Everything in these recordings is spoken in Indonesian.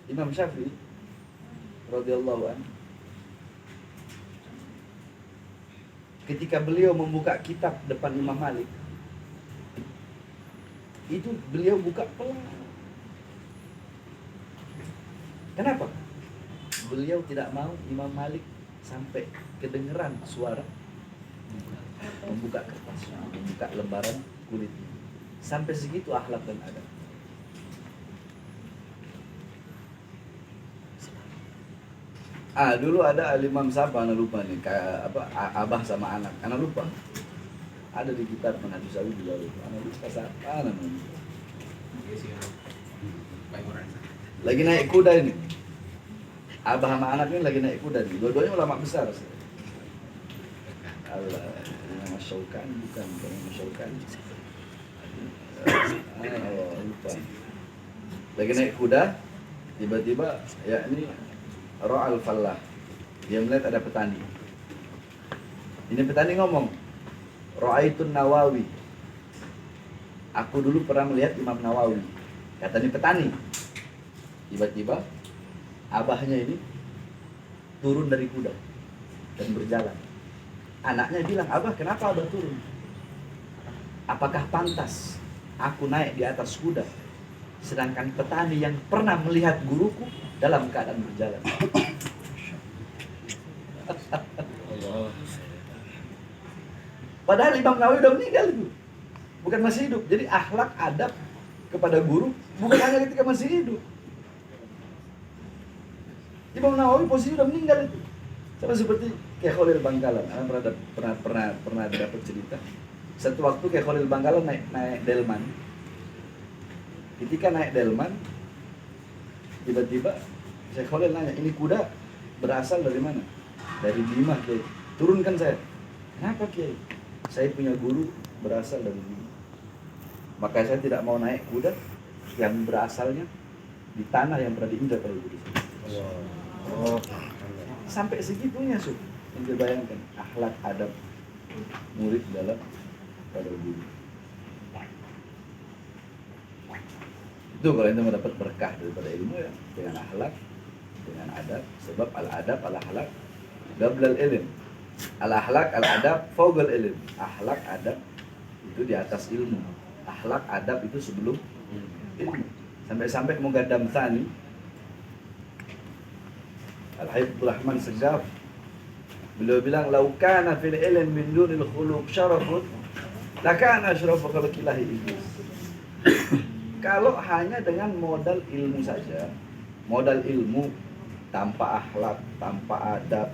Imam Syafi'i radhiyallahu anhu, ketika beliau membuka kitab depan Imam Malik, itu beliau buka pelan. Kenapa? Beliau tidak mau Imam Malik sampai kedengeran suara membuka kertas, membuka lembaran kulit. Sampai segitu akhlak dan adab. Dulu ada Imam siapa, anak lupa nih, kayak apa, abah sama anak lupa. Ada di kitab Manhajus Sawi juga lupa. Anak lupa siapa namanya. Lagi naik kuda ini. Abah sama anak ini lagi naik kuda nih. Dua-duanya ulama besar. Allah, Imam Syaukani bukan Imam Syaukani. Lupa. Lagi naik kuda, tiba-tiba ya ini Ra'al Fallah. Dia melihat ada petani. Ini petani ngomong, Ra'aitun Nawawi. Aku dulu pernah melihat Imam Nawawi. Kata ini petani. Tiba-tiba abahnya ini turun dari kuda dan berjalan. Anaknya bilang, "Abah, kenapa abah turun? Apakah pantas aku naik di atas kuda, sedangkan petani yang pernah melihat guruku dalam keadaan berjalan?" Padahal Imam Nawawi udah meninggal itu, bukan masih hidup. Jadi akhlak adab kepada guru bukan hanya ketika masih hidup. Imam Nawawi posisi udah meninggal itu. Sama seperti Kyai Khalil Bangkalan. Anda pernah dapat cerita. Satu waktu Kyai Khalil Bangkalan naik delman. Ketika naik delman, tiba-tiba Kyai Khalil nanya, "Ini kuda berasal dari mana?" "Dari Bima, Kyai." "Turunkan saya." "Kenapa, Kyai?" "Saya punya guru berasal dari Bima. Maka saya tidak mau naik kuda yang berasalnya di tanah yang pernah diinjak oleh guru saya." Sampai segitunya yang dibayangkan akhlak adab murid dalam pada guru. Itu kalau ente mau dapat berkah daripada ilmu ya, dengan akhlak, dengan adab. Sebab al-adab al-akhlak qablal ilm. Al-akhlak al-adab fawqal ilm. Akhlak adab itu di atas ilmu. Akhlak adab itu sebelum ilmu. Sampai-sampai Mugaddam Tsani Al-Habib Rahman Segaf, beliau bilang, "Lau kana fil ilm min dunil khuluq syarafun, lakana asyrafu khalqillahi iblis." Kalau hanya dengan modal ilmu saja, modal ilmu tanpa akhlak, tanpa adab,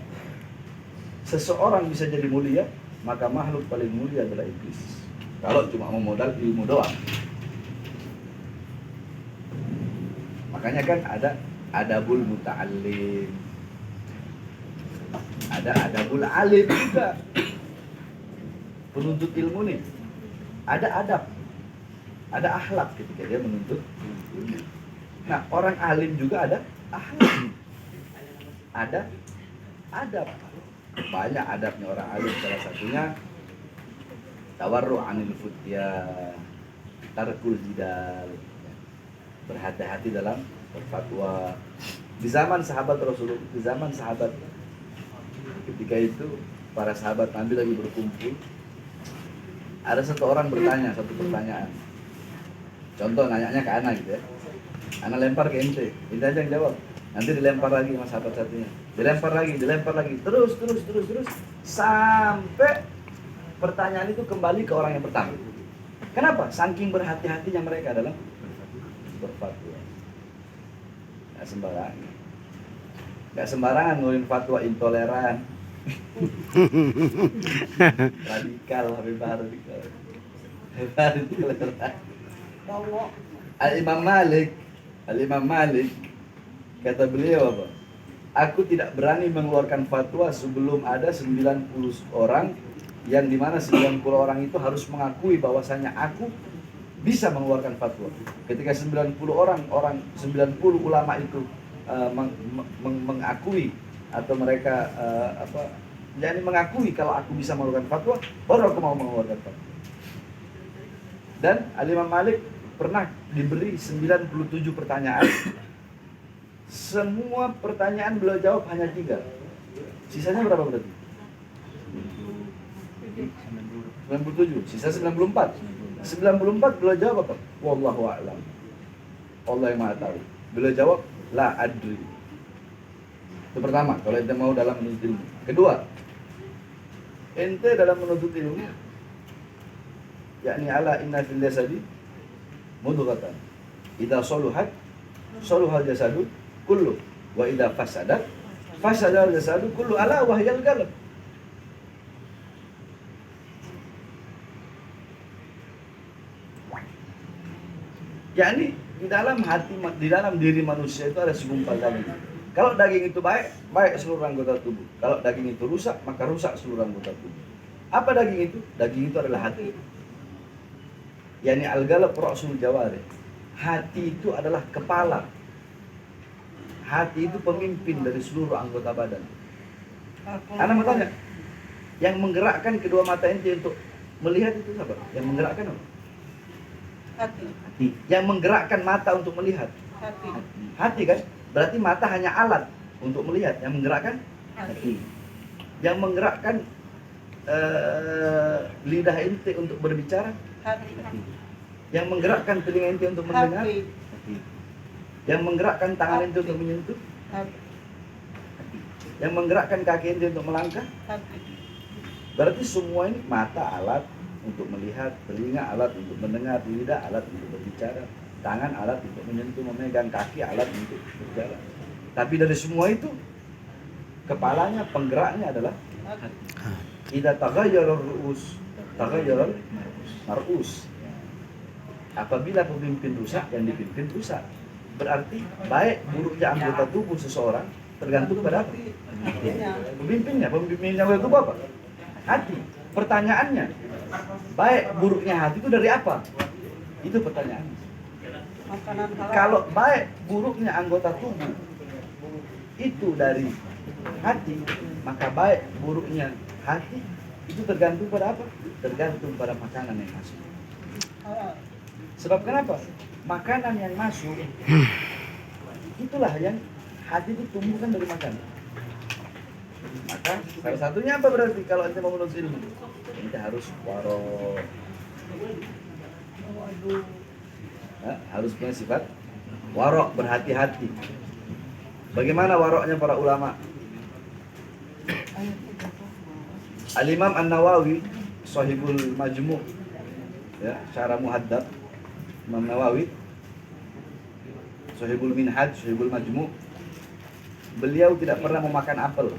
seseorang bisa jadi mulia, maka makhluk paling mulia adalah iblis. Kalau cuma mau modal ilmu doang. Makanya kan ada adabul muta'allim, ada adabul alim juga. Penuntut ilmu nih ada adab, ada akhlak ketika dia menuntut ilmu. Nah, orang alim juga ada akhlak, ada adab. Banyak adabnya orang alim, salah satunya tawarru' anil futya, tarkul jidal, berhati-hati dalam berfatwa. Di zaman sahabat Rasulullah, di zaman sahabat ketika itu para sahabat Nabi lagi berkumpul, ada satu orang bertanya satu pertanyaan. Contoh nanyanya ke anak gitu ya, anak lempar ke ente aja yang jawab. Nanti dilempar lagi sama sahabat satunya, dilempar lagi, terus sampai pertanyaan itu kembali ke orang yang pertama. Kenapa? Saking berhati-hatinya mereka dalam berfatwa. Gak sembarangan ngeluarin fatwa intoleran, radikal, Habib radikal, intoleran. Al-Imam Malik kata beliau apa? "Aku tidak berani mengeluarkan fatwa sebelum ada 90 orang, yang dimana 90 orang itu harus mengakui bahwasanya aku bisa mengeluarkan fatwa. Ketika 90 ulama itu mengakui atau mereka mengakui kalau aku bisa mengeluarkan fatwa, baru aku mau mengeluarkan fatwa." Dan Al-Imam Malik pernah diberi 97 pertanyaan semua pertanyaan beliau jawab hanya 3. Sisanya berapa berarti? 97, sisa 94. 94 beliau jawab apa? Wallahu a'lam. Allah yang Maha tahu. Beliau jawab la adri. Itu pertama, kalau ente mau dalam menuntut ilmu. Kedua, ente dalam menuntut ilmu, yakni ala inna fil jasadi mudghatan. Idza saluhat saluhal jasadu kullu wa idza fasadat fasadal jasadu kullu ala wahyal qalb. Yakni di dalam hati, di dalam diri manusia itu ada segumpal daging. Kalau daging itu baik, baik seluruh anggota tubuh. Kalau daging itu rusak, maka rusak seluruh anggota tubuh. Apa daging itu? Daging itu adalah hati. Yani al-galab ra'sul jawarih. Hati itu adalah kepala. Hati itu pemimpin dari seluruh anggota badan. Anda mau tanya, yang menggerakkan kedua mata ente untuk melihat itu apa? Yang menggerakkan apa? Hati. Yang menggerakkan mata untuk melihat? Hati kan? Berarti mata hanya alat untuk melihat. Yang menggerakkan? Hati. Yang menggerakkan lidah ente untuk berbicara? Hati. Yang menggerakkan telinga ente untuk mendengar? Hati. Yang menggerakkan tangan ente untuk menyentuh? Hati. Yang menggerakkan kaki ente untuk melangkah? Hati. Berarti semua ini mata alat untuk melihat, telinga alat untuk mendengar, lidah alat untuk berbicara, tangan alat untuk menyentuh, memegang, kaki alat untuk berjalan. Tapi dari semua itu, kepalanya, penggeraknya adalah hati. Idza taghayyara ar-ru'us, taghayyara al-mar'us. Apabila pemimpin rusak, yang dipimpin rusak. Berarti baik buruknya anggota tubuh seseorang tergantung pada apa? Pemimpinnya anggota tubuh apa? Hati. Pertanyaannya, baik buruknya hati itu dari apa? Itu pertanyaan. Kalau baik buruknya anggota tubuh itu dari hati, maka baik buruknya hati itu tergantung pada apa? Tergantung pada makanan yang masuk. Sebab kenapa? Makanan yang masuk itulah yang hati itu tumbuhkan dari makanan. Maka salah satunya apa berarti kalau ente mau menuntut ilmu? Ente harus warok. Harus punya sifat warok, berhati-hati. Bagaimana waroknya para ulama? Al-Imam An-Nawawi, Shahibul Majmu', ya, Syarah Muhaddab, Imam Nawawi, Shahibul Minhaj, Shahibul Majmu', beliau tidak pernah memakan apel.